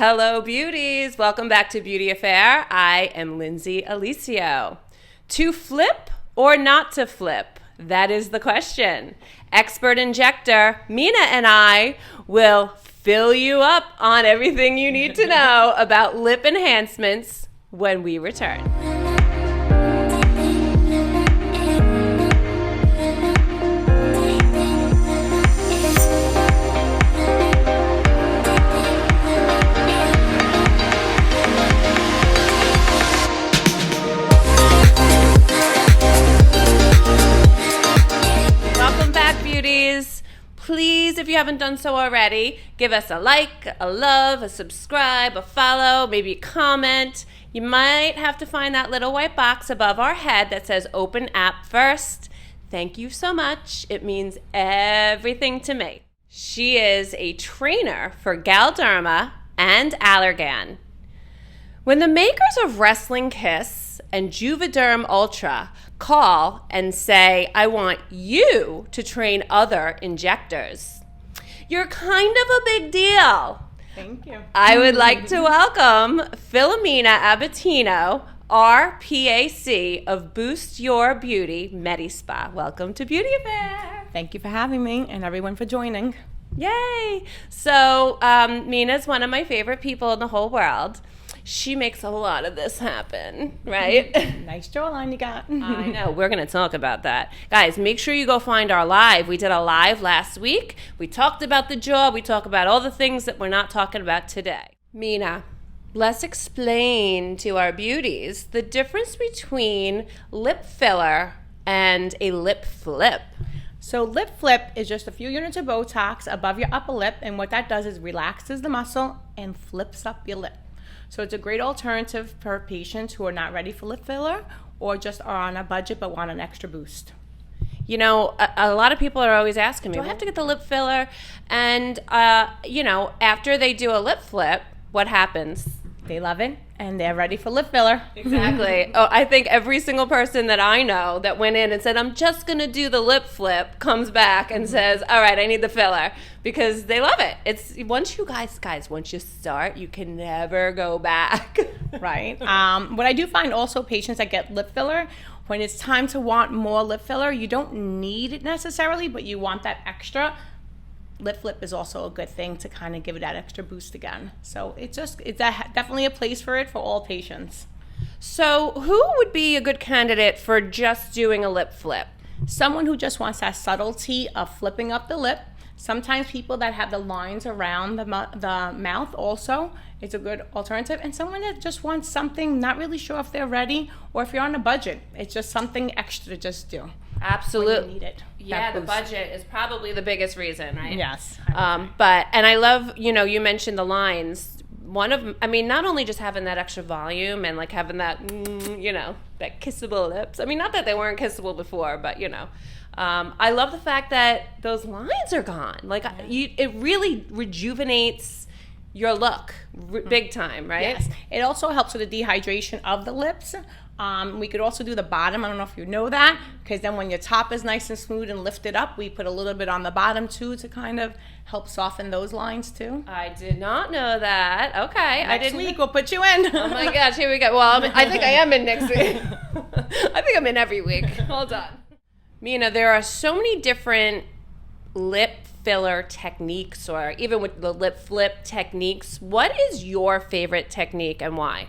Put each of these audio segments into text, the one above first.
Hello, beauties. Welcome back to Beauty Affair. I am Lindsay Aliseo. To flip or not to flip? That is the question. Expert Injector, Mina and I will fill you up on everything you need to know about lip enhancements when we return. Please, if you haven't done so already, give us a like, a love, a subscribe, a follow, maybe a comment. You might have to find that little white box above our head that says Open App First. Thank you so much. It means everything to me. She is a trainer for Galderma and Allergan. When the makers of Wrestling Kiss and Juvederm Ultra call and say, I want you to train other injectors, you're kind of a big deal. Thank you. I would like to welcome Filomena Abitino, RPA-C of Boost Your Beauty Medispa. Welcome to Beauty Affair. Thank you for having me and everyone for joining. Yay! So Mina's one of my favorite people in the whole world. She makes a lot of this happen, right? Nice jawline you got. I know. We're going to talk about that. Guys, make sure you go find our live. We did a live last week. We talked about the jaw. We talk about all the things that we're not talking about today. Mina, let's explain to our beauties the difference between lip filler and a lip flip. So lip flip is just a few units of Botox above your upper lip, and what that does is relaxes the muscle and flips up your lip. So it's a great alternative for patients who are not ready for lip filler or just are on a budget but want an extra boost. You know, a lot of people are always asking me, do I have to get the lip filler? And, after they do a lip flip, what happens? They love it and they're ready for lip filler. Exactly. I think every single person that I know that went in and said, I'm just going to do the lip flip, comes back and says, all right, I need the filler, because they love it. It's once you once you start, you can never go back. Right. What I do find also patients that get lip filler, when it's time to want more lip filler, you don't need it necessarily, but you want that extra. Lip flip is also a good thing to kind of give it that extra boost again. So it's definitely a place for it for all patients. So who would be a good candidate for just doing a lip flip? Someone who just wants that subtlety of flipping up the lip. Sometimes people that have the lines around the mouth also, it's a good alternative. And someone that just wants something, not really sure if they're ready or if you're on a budget. It's just something extra to just do. Absolutely. You need it. Yeah, the budget is probably the biggest reason, right? Yes. And I love, you mentioned the lines. Not only just having that extra volume and like having that, that kissable lips. I mean, not that they weren't kissable before, but I love the fact that those lines are gone. Like it really rejuvenates your look big time, right? Yes. It also helps with the dehydration of the lips. We could also do the bottom. I don't know if you know that, because then when your top is nice and smooth and lifted up, we put a little bit on the bottom too to kind of help soften those lines too. I did not know that. Okay. Next week we'll put you in. Oh my gosh, here we go. Well, I think I am in next week. I think I'm in every week. Hold on. Mina, there are so many different lip filler techniques, or even with the lip flip techniques. What is your favorite technique and why?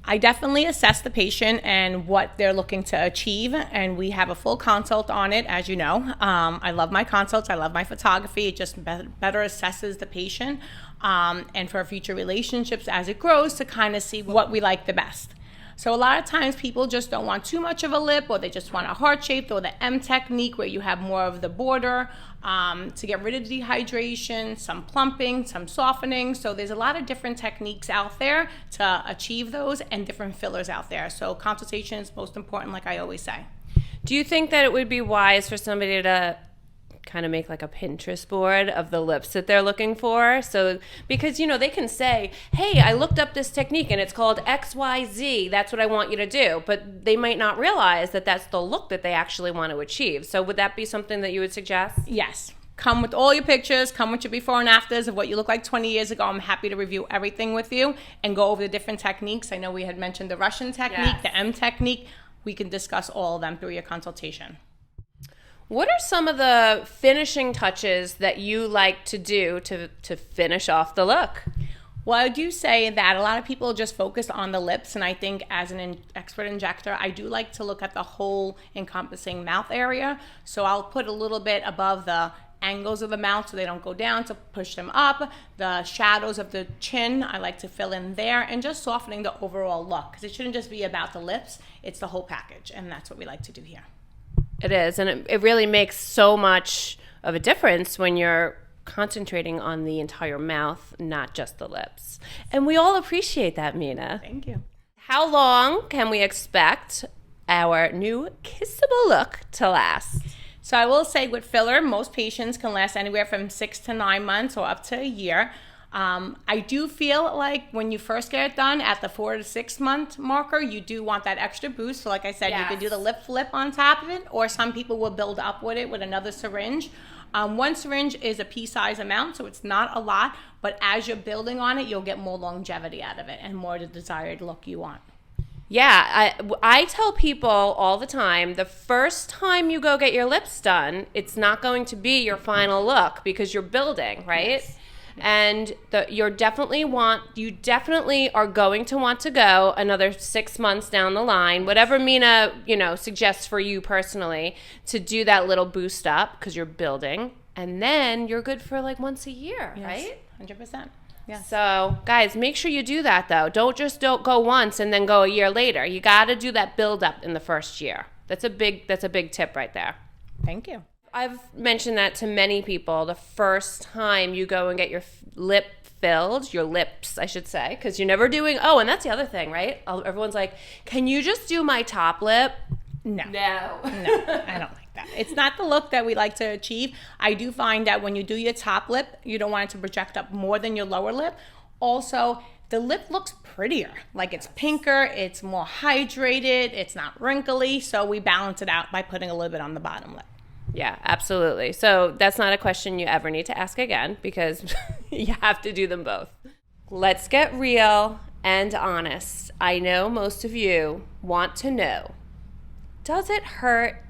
I definitely assess the patient and what they're looking to achieve, and we have a full consult on it, as you know. I love my consults. I love my photography. It just better assesses the patient, and for future relationships as it grows, to kind of see what we like the best. So a lot of times people just don't want too much of a lip, or they just want a heart-shaped, or the M technique where you have more of the border to get rid of dehydration, some plumping, some softening. So there's a lot of different techniques out there to achieve those, and different fillers out there. So consultation is most important, like I always say. Do you think that it would be wise for somebody to kind of make like a Pinterest board of the lips that they're looking for? So, because, they can say, hey, I looked up this technique and it's called XYZ. That's what I want you to do. But they might not realize that that's the look that they actually want to achieve. So would that be something that you would suggest? Yes. Come with all your pictures, come with your before and afters of what you look like 20 years ago. I'm happy to review everything with you and go over the different techniques. I know we had mentioned the Russian technique, Yes. the M technique. We can discuss all of them through your consultation. What are some of the finishing touches that you like to do to finish off the look? Well, I do say that a lot of people just focus on the lips, and I think as an expert injector, I do like to look at the whole encompassing mouth area. So I'll put a little bit above the angles of the mouth so they don't go down, to push them up. The shadows of the chin, I like to fill in there, and just softening the overall look, because it shouldn't just be about the lips, it's the whole package, and that's what we like to do here. It is, and it really makes so much of a difference when you're concentrating on the entire mouth, not just the lips. And we all appreciate that, Mina. Thank you. How long can we expect our new kissable look to last? So I will say with filler, most patients can last anywhere from 6 to 9 months or up to a year. I do feel like when you first get it done at the 4 to 6 month marker, you do want that extra boost. So like I said, Yes. you can do the lip flip on top of it, or some people will build up with it with another syringe. One syringe is a pea-size amount, so it's not a lot, but as you're building on it, you'll get more longevity out of it and more the desired look you want. Yeah, I tell people all the time, the first time you go get your lips done, it's not going to be your final look because you're building, right? Yes. And you definitely are going to want to go another 6 months down the line, whatever Mina, suggests for you personally, to do that little boost up because you're building, and then you're good for like once a year, Yes. right? 100%. Yes. So guys, make sure you do that though. Don't go once and then go a year later. You got to do that build up in the first year. That's a big tip right there. Thank you. I've mentioned that to many people. The first time you go and get your lip filled, your lips, I should say, because you're never doing, and that's the other thing, right? Everyone's like, can you just do my top lip? No. No. No, I don't like that. It's not the look that we like to achieve. I do find that when you do your top lip, you don't want it to project up more than your lower lip. Also, the lip looks prettier. Like it's pinker, it's more hydrated, it's not wrinkly, so we balance it out by putting a little bit on the bottom lip. Yeah, absolutely. So that's not a question you ever need to ask again because you have to do them both. Let's get real and honest. I know most of you want to know, does it hurt?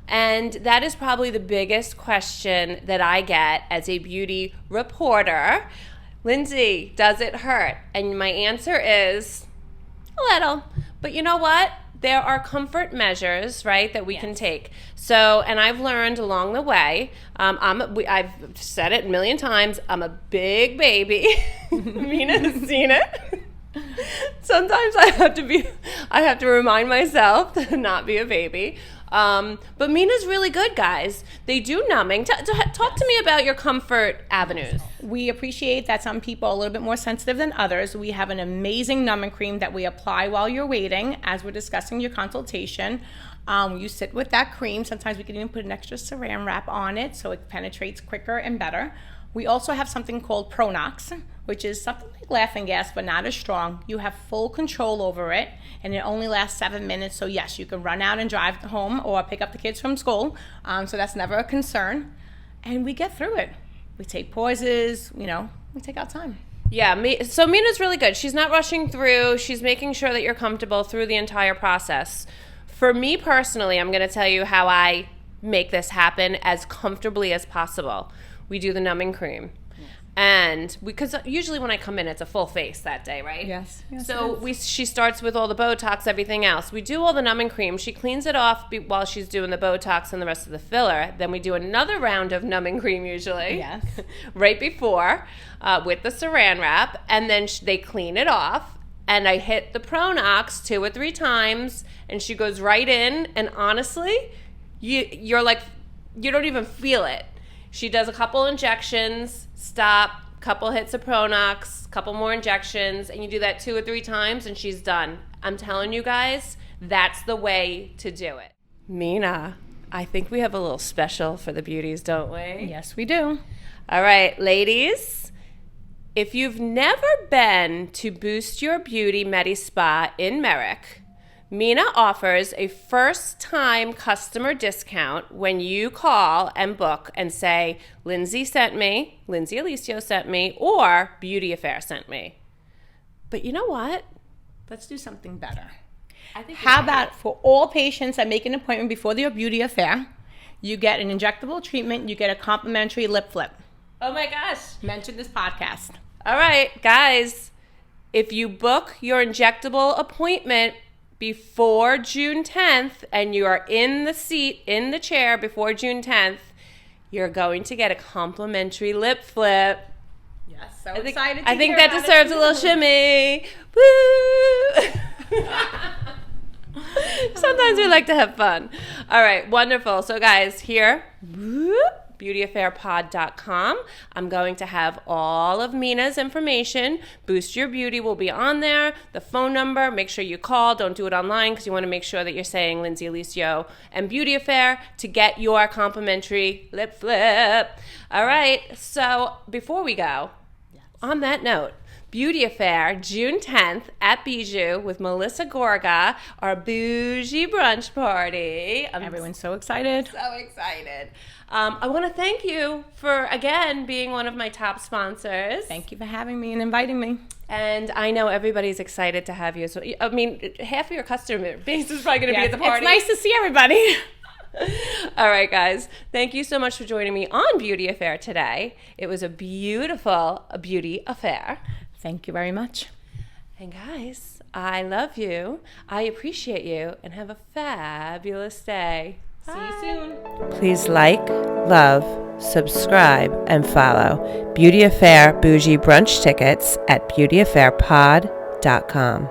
And that is probably the biggest question that I get as a beauty reporter. Lindsay, does it hurt? And my answer is a little. But you know what? There are comfort measures, right, that we can take. So, and I've learned along the way, I've said it a million times, I'm a big baby. Mina has seen it. Sometimes I have to remind myself to not be a baby. But Mina's really good, guys. They do numbing. Talk to me about your comfort avenues. We appreciate that some people are a little bit more sensitive than others. We have an amazing numbing cream that we apply while you're waiting as we're discussing your consultation. You sit with that cream. Sometimes we can even put an extra saran wrap on it so it penetrates quicker and better. We also have something called Pronox, which is something like laughing gas, but not as strong. You have full control over it, and it only lasts 7 minutes. So yes, you can run out and drive home or pick up the kids from school. So that's never a concern. And we get through it. We take pauses, we take our time. Yeah, so Mina's really good. She's not rushing through. She's making sure that you're comfortable through the entire process. For me personally, I'm going to tell you how I make this happen as comfortably as possible. We do the numbing cream. And because usually when I come in, it's a full face that day, right? Yes. So she starts with all the Botox, everything else. We do all the numbing cream. She cleans it off while she's doing the Botox and the rest of the filler. Then we do another round of numbing cream usually. Yes. Right before with the saran wrap. And then they clean it off. And I hit the Pronox 2 or 3 times. And she goes right in. And honestly, you're like, you don't even feel it. She does a couple injections, stop, couple hits of Pronox, couple more injections, and you do that 2 or 3 times and she's done. I'm telling you guys, that's the way to do it. Mina, I think we have a little special for the beauties, don't we? Yes, we do. All right, ladies, if you've never been to Boost Your Beauty Medispa in Merrick, Mina offers a first-time customer discount when you call and book and say, Lindsay sent me, Lindsay Aliseo sent me, or Beauty Affair sent me. But you know what? Let's do something better. How about for all patients that make an appointment before their Beauty Affair, you get an injectable treatment, you get a complimentary lip flip. Oh my gosh. Mention this podcast. All right, guys, if you book your injectable appointment before June 10th and you are in the seat, in the chair before June 10th, you're going to get a complimentary lip flip. Yes, so excited to I think hear that about deserves it. a little shimmy. Woo! Sometimes we like to have fun. All right, wonderful. So guys, here, beautyaffairpod.com. I'm going to have all of Mina's information. Boost Your Beauty will be on there. The phone number, make sure you call. Don't do it online because you want to make sure that you're saying Lindsay Aliseo and Beauty Affair to get your complimentary lip flip. All right, so before we go, on that note, Beauty Affair, June 10th at Bijou with Melissa Gorga, our bougie brunch party. Everyone's so excited. So excited. I want to thank you for, again, being one of my top sponsors. Thank you for having me and inviting me. And I know everybody's excited to have you. So, I mean, half of your customer base is probably going to be at the party. It's nice to see everybody. All right, guys. Thank you so much for joining me on Beauty Affair today. It was a beautiful beauty affair. Thank you very much. And guys, I love you. I appreciate you. And have a fabulous day. See you soon. Please like, love, subscribe, and follow Beauty Affair Bougie Brunch Tickets at beautyaffairpod.com.